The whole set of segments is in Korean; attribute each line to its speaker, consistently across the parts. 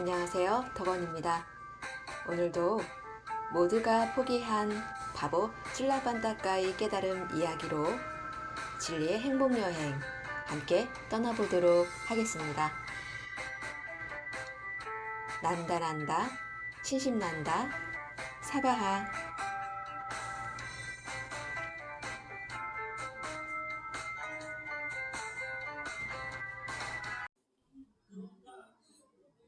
Speaker 1: 안녕하세요, 덕원입니다. 오늘도 모두가 포기한 바보 찔라반다카의 깨달음 이야기로 진리의 행복여행 함께 떠나보도록 하겠습니다. 난다 신심난다 사바하.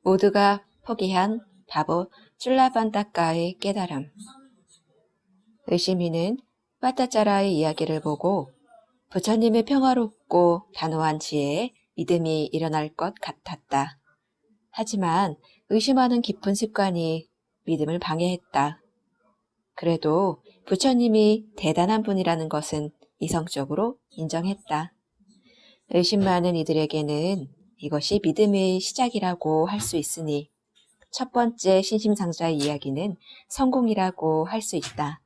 Speaker 1: 모두가 포기한 바보 찔라반다카의 깨달음. 의심이는 빠따짜라의 이야기를 보고 부처님의 평화롭고 단호한 지혜에 믿음이 일어날 것 같았다. 하지만 의심하는 깊은 습관이 믿음을 방해했다. 그래도 부처님이 대단한 분이라는 것은 이성적으로 인정했다. 의심 많은 이들에게는 이것이 믿음의 시작이라고 할 수 있으니 첫 번째 신심상자의 이야기는 성공이라고 할 수 있다.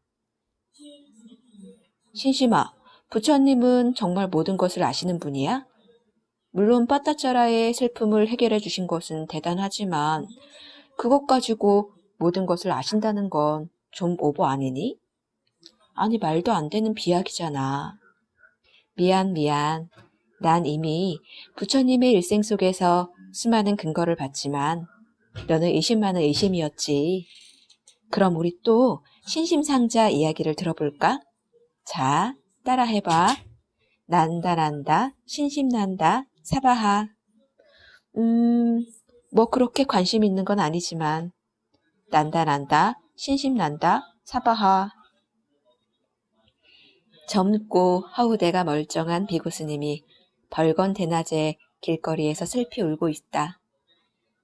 Speaker 1: 신심아, 부처님은 정말 모든 것을 아시는 분이야? 물론 빠따짜라의 슬픔을 해결해 주신 것은 대단하지만 그것 가지고 모든 것을 아신다는 건 좀 오버 아니니? 아니, 말도 안 되는 비약이잖아. 미안. 난 이미 부처님의 일생 속에서 수많은 근거를 봤지만 너는 의심만은 의심이었지. 그럼 우리 또 신심상자 이야기를 들어볼까? 자, 따라해봐. 난다, 신심난다, 사바하. 뭐 그렇게 관심 있는 건 아니지만 난다, 신심난다, 사바하. 젊고 허우대가 멀쩡한 비구스님이 벌건 대낮에 길거리에서 슬피 울고 있다.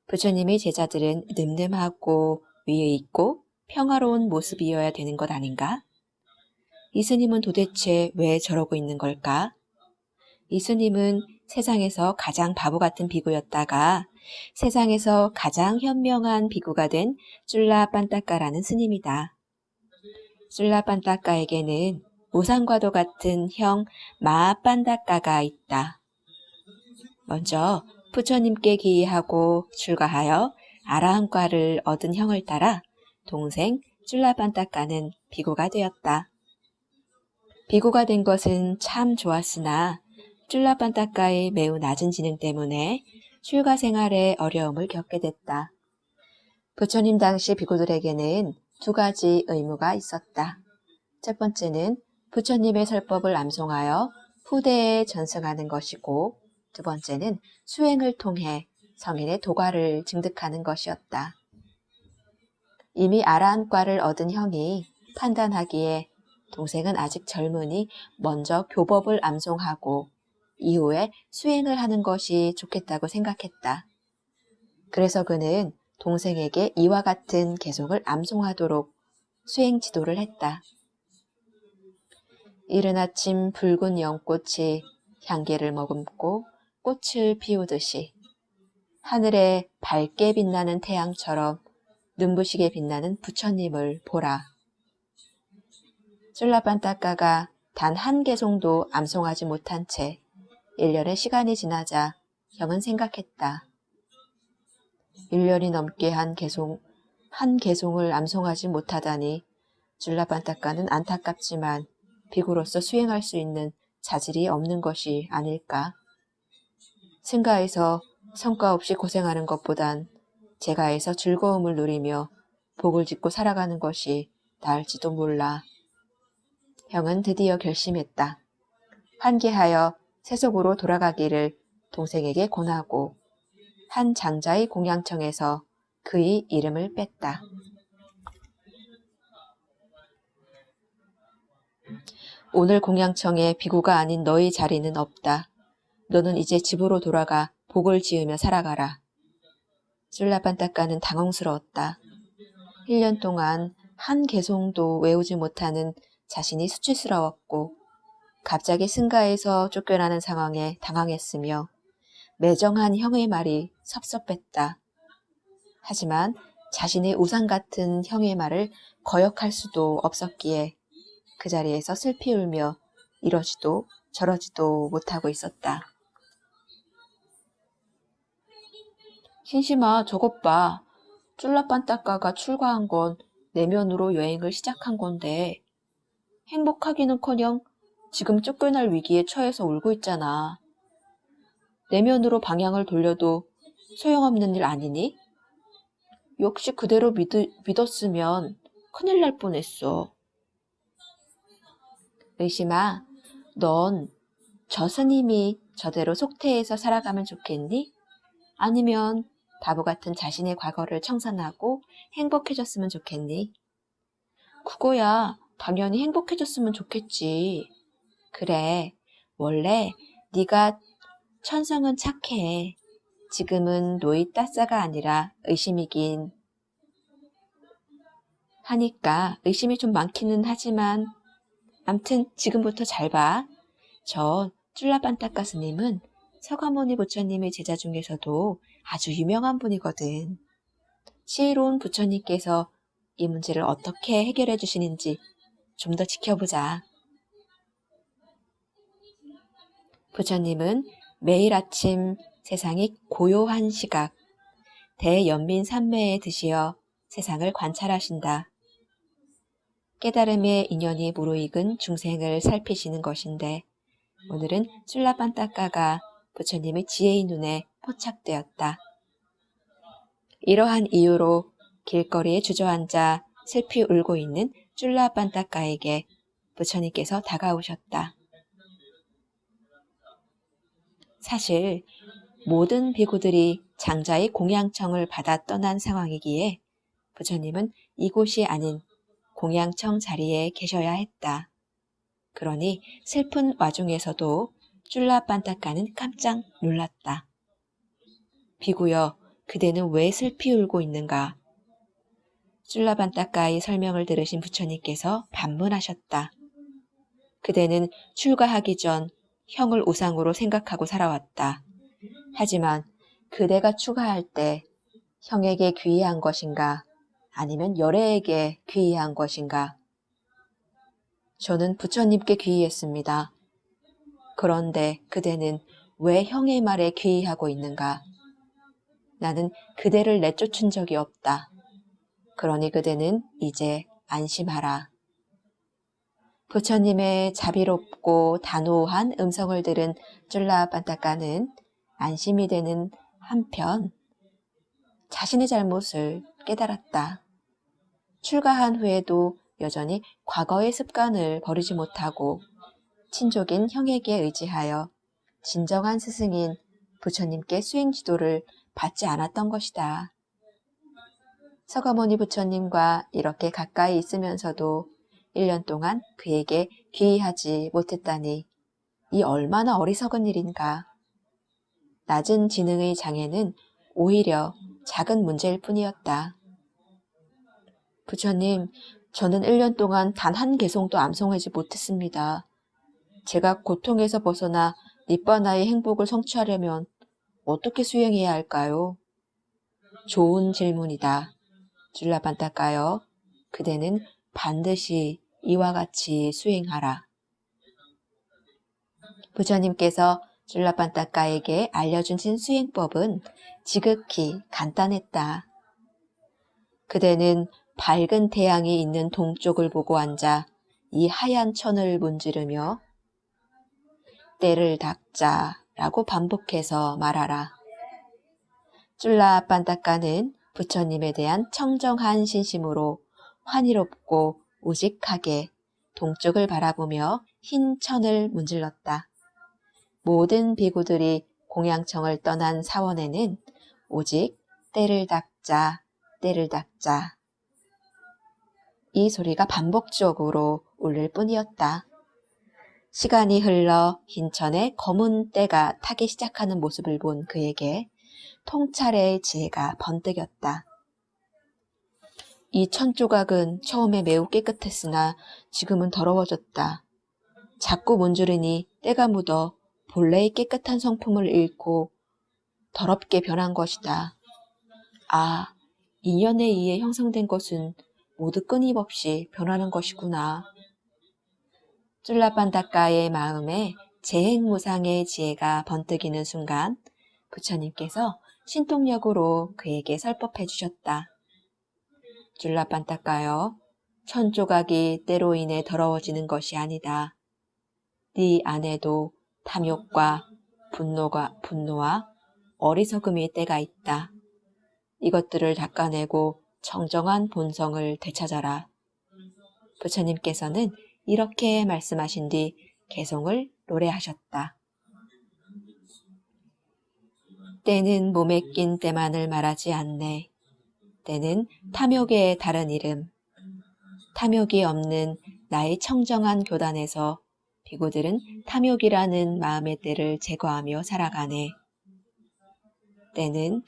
Speaker 1: 부처님의 제자들은 늠름하고 위에 있고 평화로운 모습이어야 되는 것 아닌가? 이 스님은 도대체 왜 저러고 있는 걸까? 이 스님은 세상에서 가장 바보 같은 비구였다가 세상에서 가장 현명한 비구가 된 쫄라빤따까라는 스님이다. 쫄라빤따까에게는 우상과도 같은 형 마빤따까가 있다. 먼저 부처님께 기이하고 출가하여 아라한과를 얻은 형을 따라 동생 쫄라빤따까는 비구가 되었다. 비구가 된 것은 참 좋았으나 쫄라빤따까의 매우 낮은 지능 때문에 출가 생활에 어려움을 겪게 됐다. 부처님 당시 비구들에게는 두 가지 의무가 있었다. 첫 번째는 부처님의 설법을 암송하여 후대에 전승하는 것이고 두 번째는 수행을 통해 성인의 도가를 증득하는 것이었다. 이미 아라한과를 얻은 형이 판단하기에 동생은 아직 젊으니 먼저 교법을 암송하고 이후에 수행을 하는 것이 좋겠다고 생각했다. 그래서 그는 동생에게 이와 같은 개송을 암송하도록 수행 지도를 했다. 이른 아침 붉은 연꽃이 향기를 머금고 꽃을 피우듯이 하늘에 밝게 빛나는 태양처럼 눈부시게 빛나는 부처님을 보라. 쫄라빤따까가 단 한 개송도 암송하지 못한 채 1년의 시간이 지나자 형은 생각했다. 1년이 넘게 한 개송을 암송하지 못하다니 쫄라빤따까는 안타깝지만 비구로서 수행할 수 있는 자질이 없는 것이 아닐까. 승가에서 성과 없이 고생하는 것보단 재가에서 즐거움을 누리며 복을 짓고 살아가는 것이 나을지도 몰라. 형은 드디어 결심했다. 환기하여 세속으로 돌아가기를 동생에게 권하고 한 장자의 공양청에서 그의 이름을 뺐다. 오늘 공양청에 비구가 아닌 너의 자리는 없다. 너는 이제 집으로 돌아가 복을 지으며 살아가라. 쫄라빤따까는 당황스러웠다. 1년 동안 한 개송도 외우지 못하는 자신이 수치스러웠고 갑자기 승가에서 쫓겨나는 상황에 당황했으며 매정한 형의 말이 섭섭했다. 하지만 자신의 우상 같은 형의 말을 거역할 수도 없었기에 그 자리에서 슬피 울며 이러지도 저러지도 못하고 있었다. 신심아, 저것 봐. 쫄라빤따까가 출가한 건 내면으로 여행을 시작한 건데 행복하기는커녕 지금 쫓겨날 위기에 처해서 울고 있잖아. 내면으로 방향을 돌려도 소용없는 일 아니니? 역시 그대로 믿었으면 큰일 날 뻔했어. 의심아, 넌 저 스님이 저대로 속태해서 살아가면 좋겠니? 아니면 바보 같은 자신의 과거를 청산하고 행복해졌으면 좋겠니? 그거야 당연히 행복해졌으면 좋겠지. 그래, 원래 네가 천성은 착해. 지금은 노이 따싸가 아니라 의심이긴 하니까 의심이 좀 많기는 하지만 암튼 지금부터 잘 봐. 저 쫄라빤따까 스님은 서가모니 부처님의 제자 중에서도 아주 유명한 분이거든. 지혜로운 부처님께서 이 문제를 어떻게 해결해 주시는지 좀 더 지켜보자. 부처님은 매일 아침 세상이 고요한 시각, 대연민 삼매에 드시어 세상을 관찰하신다. 깨달음의 인연이 무르익은 중생을 살피시는 것인데 오늘은 쫄라빤따까가 부처님의 지혜의 눈에 포착되었다. 이러한 이유로 길거리에 주저앉아 슬피 울고 있는 쫄라빤따까에게 부처님께서 다가오셨다. 사실 모든 비구들이 장자의 공양청을 받아 떠난 상황이기에 부처님은 이곳이 아닌 공양청 자리에 계셔야 했다. 그러니 슬픈 와중에서도 쫄라빤따까는 깜짝 놀랐다. 비구여, 그대는 왜 슬피 울고 있는가? 쫄라빤따까의 설명을 들으신 부처님께서 반문하셨다. 그대는 출가하기 전 형을 우상으로 생각하고 살아왔다. 하지만 그대가 출가할 때 형에게 귀의한 것인가? 아니면 열애에게 귀의한 것인가? 저는 부처님께 귀의했습니다. 그런데 그대는 왜 형의 말에 귀의하고 있는가? 나는 그대를 내쫓은 적이 없다. 그러니 그대는 이제 안심하라. 부처님의 자비롭고 단호한 음성을 들은 쫄라빤따까는 안심이 되는 한편 자신의 잘못을 깨달았다. 출가한 후에도 여전히 과거의 습관을 버리지 못하고 친족인 형에게 의지하여 진정한 스승인 부처님께 수행 지도를 받지 않았던 것이다. 서가모니 부처님과 이렇게 가까이 있으면서도 1년 동안 그에게 귀의하지 못했다니 이 얼마나 어리석은 일인가. 낮은 지능의 장애는 오히려 작은 문제일 뿐이었다. 부처님, 저는 1년 동안 단 한 개송도 암송하지 못했습니다. 제가 고통에서 벗어나 니빠나의 행복을 성취하려면 어떻게 수행해야 할까요? 좋은 질문이다. 쫄라빤따까여, 그대는 반드시 이와 같이 수행하라. 부처님께서 쫄라빤따까에게 알려준 수행법은 지극히 간단했다. 그대는 밝은 태양이 있는 동쪽을 보고 앉아 이 하얀 천을 문지르며 때를 닦자라고 반복해서 말하라. 쫄라빤따까는 부처님에 대한 청정한 신심으로 환희롭고 우직하게 동쪽을 바라보며 흰 천을 문질렀다. 모든 비구들이 공양청을 떠난 사원에는 오직 때를 닦자, 때를 닦자. 이 소리가 반복적으로 울릴 뿐이었다. 시간이 흘러 흰 천에 검은 때가 타기 시작하는 모습을 본 그에게 통찰의 지혜가 번뜩였다. 이 천 조각은 처음에 매우 깨끗했으나 지금은 더러워졌다. 자꾸 문지르니 때가 묻어 본래의 깨끗한 성품을 잃고 더럽게 변한 것이다. 아, 인연에 의해 형성된 것은 모두 끊임없이 변하는 것이구나. 쫄라빤따까의 마음에 재행무상의 지혜가 번뜩이는 순간 부처님께서 신통력으로 그에게 설법해 주셨다. 줄라빤따까여, 천조각이 때로 인해 더러워지는 것이 아니다. 네 안에도 탐욕과 분노와 어리석음이 때가 있다. 이것들을 닦아내고 청정한 본성을 되찾아라. 부처님께서는 이렇게 말씀하신 뒤 개송을 노래하셨다. 때는 몸에 낀 때만을 말하지 않네. 때는 탐욕의 다른 이름. 탐욕이 없는 나의 청정한 교단에서 비구들은 탐욕이라는 마음의 때를 제거하며 살아가네. 때는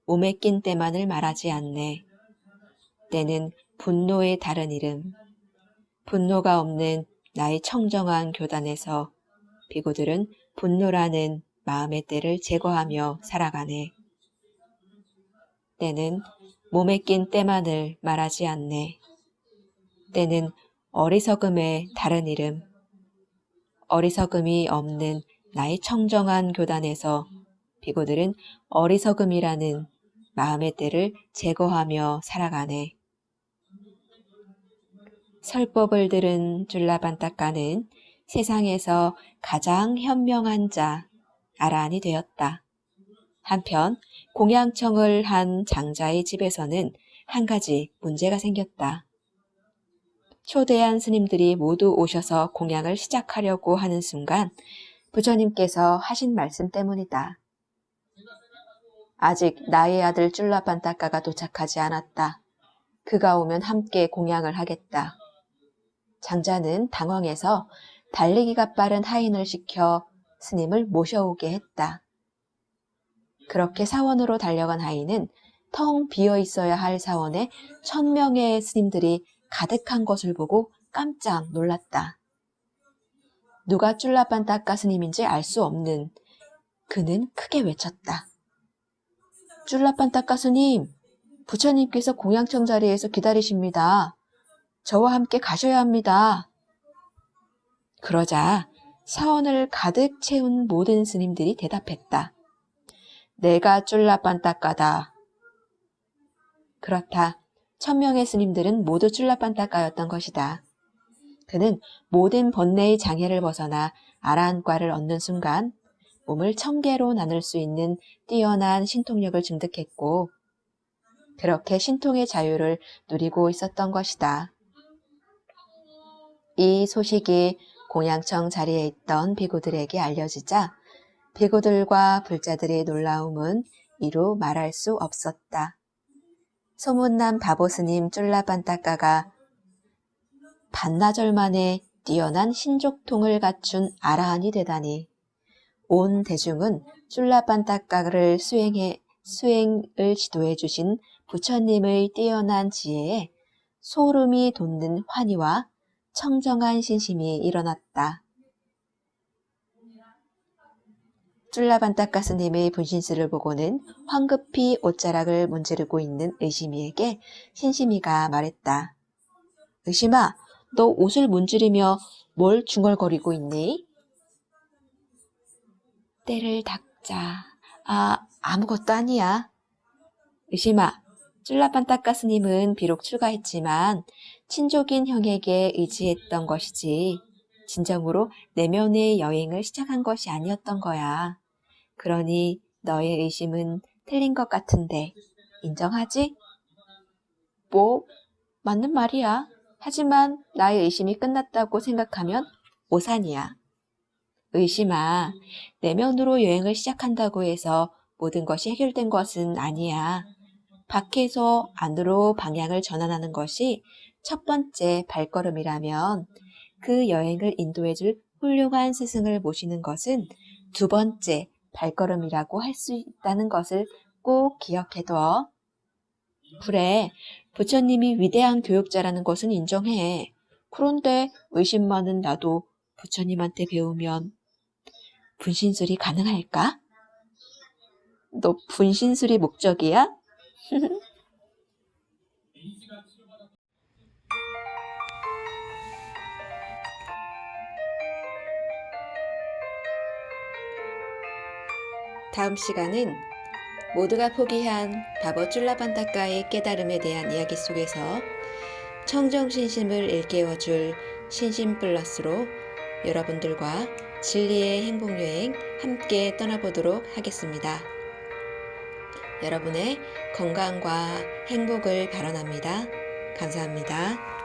Speaker 1: 몸에 낀 때만을 말하지 않네. 때는 분노의 다른 이름. 분노가 없는 나의 청정한 교단에서 비구들은 분노라는 마음의 때를 제거하며 살아가네. 때는 몸에 낀 때만을 말하지 않네. 때는 어리석음의 다른 이름. 어리석음이 없는 나의 청정한 교단에서 비구들은 어리석음이라는 마음의 때를 제거하며 살아가네. 설법을 들은 줄라반따까는 세상에서 가장 현명한 자, 아라한이 되었다. 한편 공양청을 한 장자의 집에서는 한 가지 문제가 생겼다. 초대한 스님들이 모두 오셔서 공양을 시작하려고 하는 순간 부처님께서 하신 말씀 때문이다. 아직 나의 아들 줄라반따까가 도착하지 않았다. 그가 오면 함께 공양을 하겠다. 장자는 당황해서 달리기가 빠른 하인을 시켜 스님을 모셔오게 했다. 그렇게 사원으로 달려간 하인은 텅 비어 있어야 할 사원에 1000명의 스님들이 가득한 것을 보고 깜짝 놀랐다. 누가 줄라반따까 스님인지 알 수 없는 그는 크게 외쳤다. 줄라반따까 스님, 부처님께서 공양청 자리에서 기다리십니다. 저와 함께 가셔야 합니다. 그러자 사원을 가득 채운 모든 스님들이 대답했다. 내가 줄라반따까다. 그렇다. 1000명의 스님들은 모두 줄라반따까였던 것이다. 그는 모든 번뇌의 장애를 벗어나 아라한과를 얻는 순간 몸을 1000개로 나눌 수 있는 뛰어난 신통력을 증득했고 그렇게 신통의 자유를 누리고 있었던 것이다. 이 소식이 공양청 자리에 있던 비구들에게 알려지자 비구들과 불자들의 놀라움은 이루 말할 수 없었다. 소문난 바보스님 줄라반따까가 반나절 만에 뛰어난 신족통을 갖춘 아라한이 되다니 온 대중은 줄라반따까를 수행을 지도해 주신 부처님의 뛰어난 지혜에 소름이 돋는 환희와 청정한 신심이 일어났다. 줄라반따까 스님의 분신술을 보고는 황급히 옷자락을 문지르고 있는 의심이에게 신심이가 말했다. 의심아, 너 옷을 문지르며 뭘 중얼거리고 있니? 때를 닦자. 아무것도 아니야. 의심아, 줄라반따까 스님은 비록 출가했지만 친족인 형에게 의지했던 것이지 진정으로 내면의 여행을 시작한 것이 아니었던 거야. 그러니 너의 의심은 틀린 것 같은데 인정하지? 뭐, 맞는 말이야. 하지만 나의 의심이 끝났다고 생각하면 오산이야. 의심아, 내면으로 여행을 시작한다고 해서 모든 것이 해결된 것은 아니야. 밖에서 안으로 방향을 전환하는 것이 첫 번째 발걸음이라면 그 여행을 인도해줄 훌륭한 스승을 모시는 것은 두 번째 발걸음이라고 할 수 있다는 것을 꼭 기억해둬. 그래, 부처님이 위대한 교육자라는 것은 인정해. 그런데 의심 많은 나도 부처님한테 배우면 분신술이 가능할까? 너 분신술이 목적이야? 다음 시간은 모두가 포기한 바보 쫄라반다카의 깨달음에 대한 이야기 속에서 청정신심을 일깨워줄 신심 플러스로 여러분들과 진리의 행복여행 함께 떠나보도록 하겠습니다. 여러분의 건강과 행복을 바라납니다. 감사합니다.